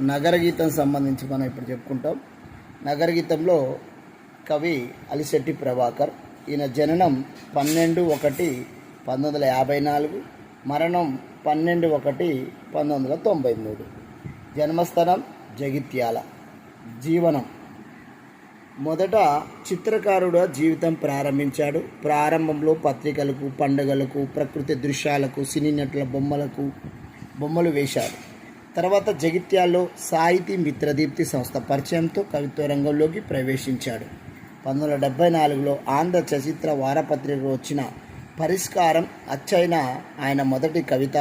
నగరగీతం సంబంధించి మనం ఇప్పుడు చెప్పుకుంటాం. నగరగీతంలో కవి అలిశెట్టి ప్రభాకర్. ఈయన జననం 12/1/1954, మరణం 12/1/1993. జన్మస్థలం జగిత్యాల. జీవనం: మొదట చిత్రకారుడుగా జీవితం ప్రారంభించాడు. ప్రారంభంలో పత్రికలకు, పండుగలకు, ప్రకృతి దృశ్యాలకు, సినీ నటుల బొమ్మలు వేశాడు. తర్వాత జగిత్యాల్లో సాహితీ మిత్రదీప్తి సంస్థ పరిచయంతో కవిత్వ రంగంలోకి ప్రవేశించాడు. 1974లో ఆంధ్ర చరిత్ర వారపత్రికలో వచ్చిన పరిష్కారం అచ్చైన ఆయన మొదటి కవిత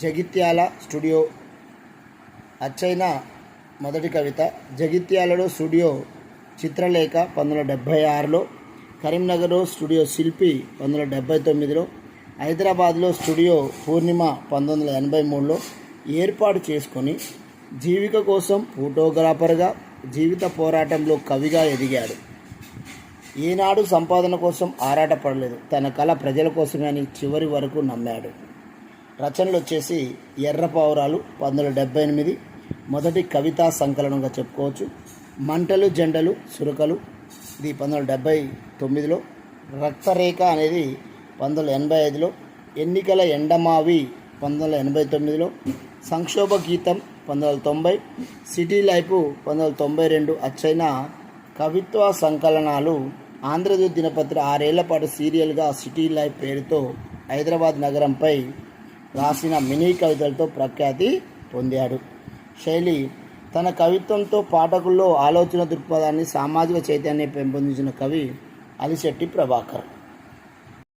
జగిత్యాలలో స్టూడియో చిత్రలేఖ 1976లో, కరీంనగర్లో స్టూడియో శిల్పి 1979లో, హైదరాబాద్లో స్టూడియో పూర్ణిమ 1983లో ఏర్పాటు చేసుకొని జీవిక కోసం ఫోటోగ్రాఫర్గా, జీవిత పోరాటంలో కవిగా ఎదిగాడు. ఈనాడు సంపాదన కోసం ఆరాటపడలేదు. తన కళ ప్రజల కోసమే అని చివరి వరకు నమ్మాడు. రచనలు వచ్చేసి ఎర్ర పావురాలు 1978 మొదటి కవితా సంకలనంగా చెప్పుకోవచ్చు. మంటలు జెండలు సురకలు ఇది 1979లో, రక్తరేఖ అనేది 1985లో, ఎన్నికల ఎండమావి 1989లో, సంక్షోభ గీతం 1990, సిటీ లైఫ్ 1992 అచ్చైన కవిత్వ సంకలనాలు. ఆంధ్రజ్యోతి దినపత్రి 6 ఏళ్ల పాటు సీరియల్గా సిటీ లైఫ్ పేరుతో హైదరాబాద్ నగరంపై రాసిన మినీ కవితలతో ప్రఖ్యాతి పొందాడు. శైలి: తన కవిత్వంతో పాఠకుల్లో ఆలోచన దృక్పథాన్ని, సామాజిక చైతన్యాన్ని పెంపొందించిన కవి అలిశెట్టి ప్రభాకర్.